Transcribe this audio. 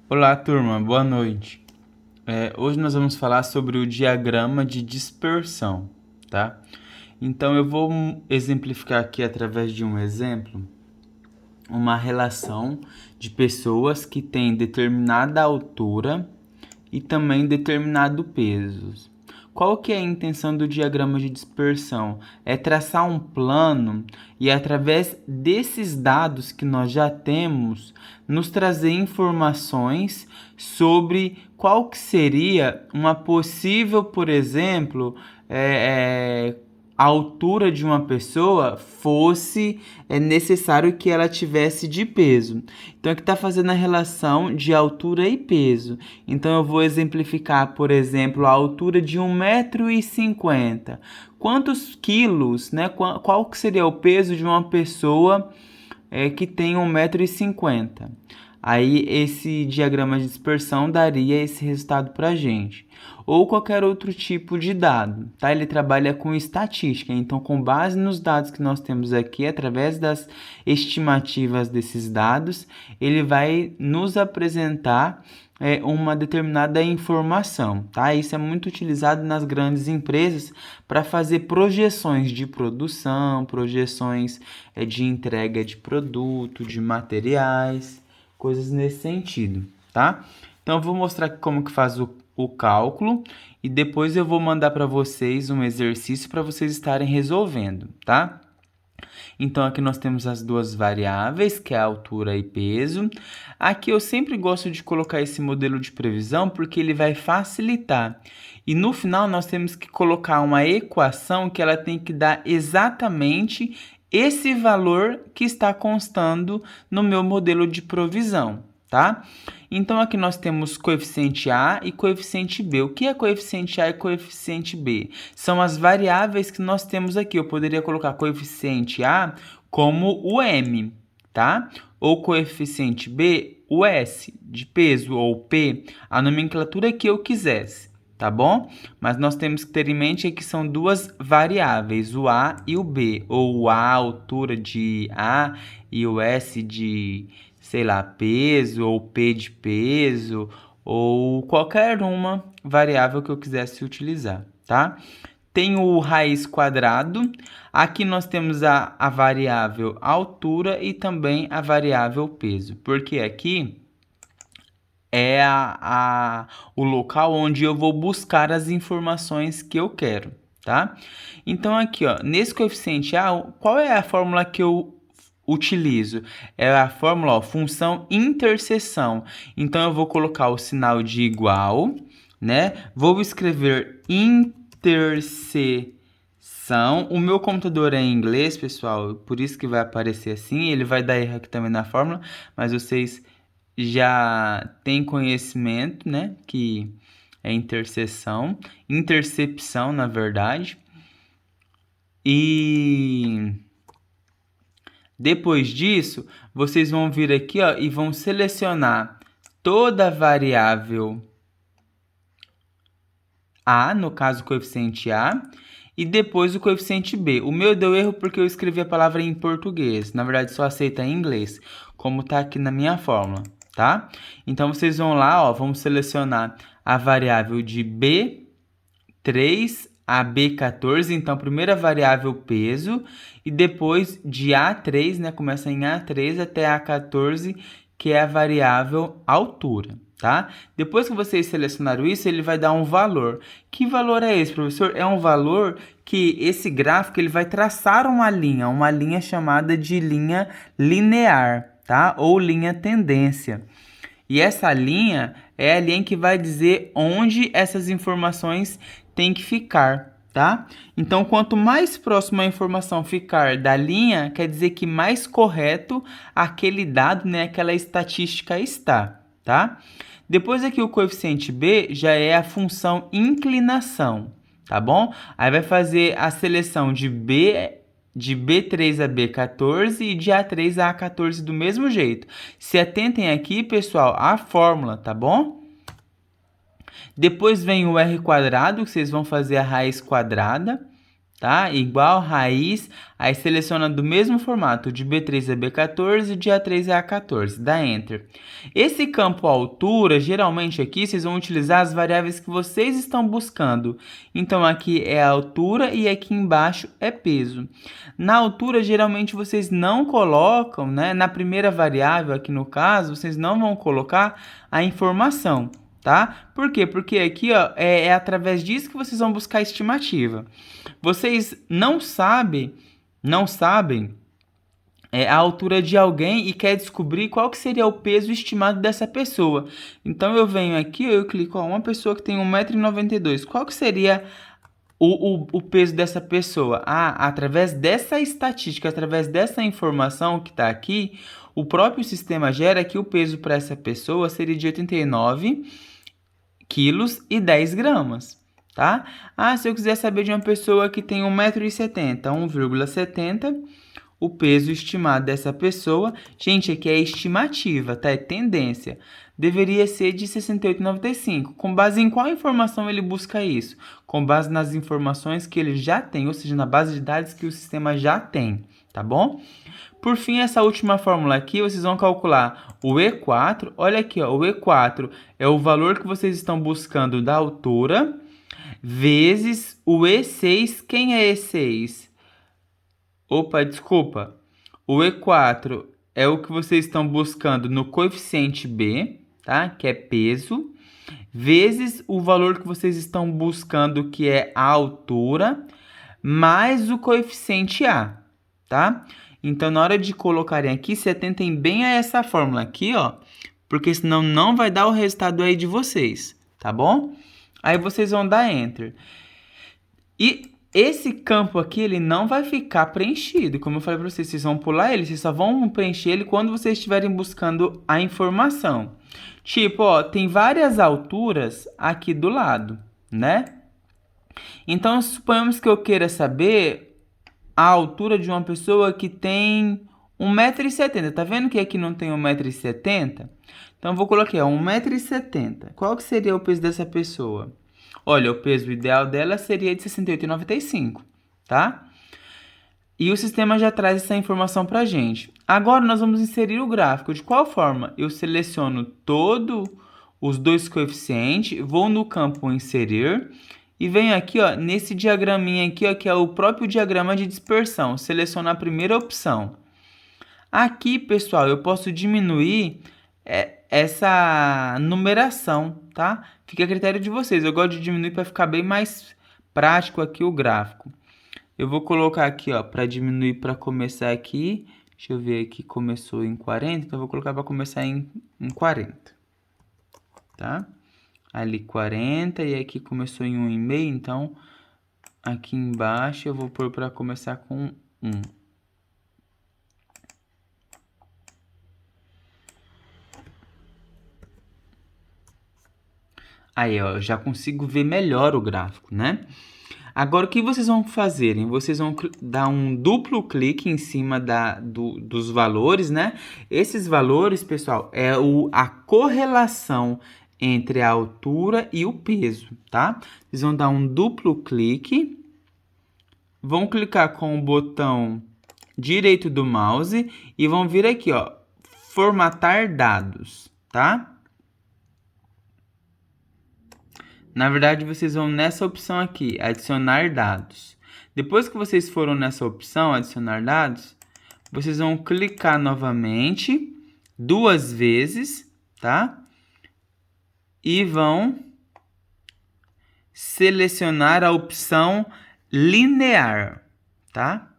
Olá, turma, boa noite. Hoje nós vamos falar sobre o diagrama de dispersão, tá? Então eu vou exemplificar aqui através de um exemplo uma relação de pessoas que têm determinada altura e também determinado peso. Qual que é a intenção do diagrama de dispersão? É traçar um plano e através desses dados que nós já temos, nos trazer informações sobre qual que seria uma possível, por exemplo, a altura de uma pessoa fosse necessário que ela tivesse de peso. Então aqui está fazendo a relação de altura e peso. Então eu vou exemplificar, por exemplo, a altura de 1,50 m. Quantos quilos, né? Qual que seria o peso de uma pessoa que tem 1,50 m? Aí esse diagrama de dispersão daria esse resultado para a gente. Ou qualquer outro tipo de dado, tá? Ele trabalha com estatística, então com base nos dados que nós temos aqui, através das estimativas desses dados, ele vai nos apresentar uma determinada informação, tá? Isso é muito utilizado nas grandes empresas para fazer projeções de produção, projeções de entrega de produto, de materiais, coisas nesse sentido, tá? Então eu vou mostrar aqui como que faz o cálculo e depois eu vou mandar para vocês um exercício para vocês estarem resolvendo, tá? Então aqui nós temos as duas variáveis, que é a altura e peso. Aqui eu sempre gosto de colocar esse modelo de previsão porque ele vai facilitar. E no final nós temos que colocar uma equação que ela tem que dar exatamente esse valor que está constando no meu modelo de provisão, tá? Então aqui nós temos coeficiente A e coeficiente B. O que é coeficiente A e coeficiente B? São as variáveis que nós temos aqui. Eu poderia colocar coeficiente A como o M, tá? Ou coeficiente B, o S, de peso, ou P, a nomenclatura que eu quisesse, tá bom? Mas nós temos que ter em mente que são duas variáveis, o A e o B, ou o A, a altura de A, e o S de, sei lá, peso, ou P de peso, ou qualquer uma variável que eu quisesse utilizar, tá? Tem o raiz quadrado. Aqui nós temos a variável altura e também a variável peso, porque aqui é o local onde eu vou buscar as informações que eu quero, tá? Então aqui, ó, nesse coeficiente A, qual é a fórmula que eu utilizo? É a fórmula, ó, função interseção. Então eu vou colocar o sinal de igual, né? Vou escrever interseção. O meu computador é em inglês, pessoal, por isso que vai aparecer assim. Ele vai dar erro aqui também na fórmula, mas vocês já têm conhecimento, né, que é intercepção, na verdade. E depois disso, vocês vão vir aqui, ó, e vão selecionar toda a variável A, no caso, o coeficiente A, e depois o coeficiente B. O meu deu erro porque eu escrevi a palavra em português. Na verdade, só aceita em inglês, como está aqui na minha fórmula, tá? Então, vocês vão lá, ó, vamos selecionar a variável de B3 a B14. Então, primeira variável peso e depois de A3, né? Começa em A3 até A14, que é a variável altura, tá? Depois que vocês selecionaram isso, ele vai dar um valor. Que valor é esse, professor? É um valor que esse gráfico ele vai traçar uma linha chamada de linha linear, tá? Ou linha tendência. E essa linha é a linha que vai dizer onde essas informações têm que ficar, tá? Então, quanto mais próximo a informação ficar da linha, quer dizer que mais correto aquele dado, né, aquela estatística está, tá? Depois aqui o coeficiente B já é a função inclinação, tá bom? Aí vai fazer a seleção de B3 a B14 e de A3 a A14 do mesmo jeito. Se atentem aqui, pessoal, à fórmula, tá bom? Depois vem o R quadrado, que vocês vão fazer a raiz quadrada, tá? Igual raiz, aí seleciona do mesmo formato, de B3 a B14, de A3 a A14, dá Enter. Esse campo altura, geralmente aqui, vocês vão utilizar as variáveis que vocês estão buscando. Então, aqui é a altura e aqui embaixo é peso. Na altura, geralmente, vocês não colocam, né? Na primeira variável, aqui no caso, vocês não vão colocar a informação. Tá? Por quê? Porque aqui ó, é através disso que vocês vão buscar a estimativa. Vocês não sabem a altura de alguém e quer descobrir qual que seria o peso estimado dessa pessoa. Então eu venho aqui, eu clico, ó, uma pessoa que tem 1,92 m, qual que seria o peso dessa pessoa? Ah, através dessa estatística, através dessa informação que está aqui, o próprio sistema gera que o peso para essa pessoa seria de 89 quilos e 10 gramas, tá? Ah, se eu quiser saber de uma pessoa que tem 1,70 m, 1,70, o peso estimado dessa pessoa, gente, aqui é estimativa, tá? É tendência. Deveria ser de 68,95. Com base em qual informação ele busca isso? Com base nas informações que ele já tem, ou seja, na base de dados que o sistema já tem, tá bom? Por fim, essa última fórmula aqui, vocês vão calcular o E4. Olha aqui, ó, o E4 é o valor que vocês estão buscando da altura, vezes o E6. Quem é E6? Opa, desculpa. O E4 é o que vocês estão buscando no coeficiente B, tá? Que é peso, vezes o valor que vocês estão buscando, que é a altura, mais o coeficiente A, tá? Então, na hora de colocarem aqui, se atentem bem a essa fórmula aqui, ó, porque senão não vai dar o resultado aí de vocês, tá bom? Aí vocês vão dar Enter. E esse campo aqui, ele não vai ficar preenchido. Como eu falei para vocês, vocês vão pular ele, vocês só vão preencher ele quando vocês estiverem buscando a informação. Tipo, ó, tem várias alturas aqui do lado, né? Então, suponhamos que eu queira saber a altura de uma pessoa que tem 1,70 m. Tá vendo que aqui não tem 1,70 m? Então, eu vou colocar 1,70 m. Qual que seria o peso dessa pessoa? Olha, o peso ideal dela seria de 68,95, tá? E o sistema já traz essa informação para a gente. Agora, nós vamos inserir o gráfico. De qual forma? Eu seleciono todos os dois coeficientes, vou no campo Inserir e venho aqui, ó, nesse diagraminha aqui, ó, que é o próprio diagrama de dispersão. Seleciono a primeira opção. Aqui, pessoal, eu posso diminuir essa numeração, tá? Fica a critério de vocês. Eu gosto de diminuir para ficar bem mais prático aqui o gráfico. Eu vou colocar aqui, ó, para diminuir, para começar aqui. Deixa eu ver aqui, começou em 40, então eu vou colocar para começar em 40, tá? Ali 40 e aqui começou em 1,5, então aqui embaixo eu vou pôr para começar com 1. Aí, ó, eu já consigo ver melhor o gráfico, né? Agora, o que vocês vão fazerem? Vocês vão dar um duplo clique em cima dos valores, né? Esses valores, pessoal, é a correlação entre a altura e o peso, tá? Vocês vão dar um duplo clique, vão clicar com o botão direito do mouse e vão vir aqui, ó, formatar dados, tá? Na verdade, vocês vão nessa opção aqui, adicionar dados. Depois que vocês foram nessa opção, adicionar dados, vocês vão clicar novamente 2 vezes, tá? E vão selecionar a opção linear, tá?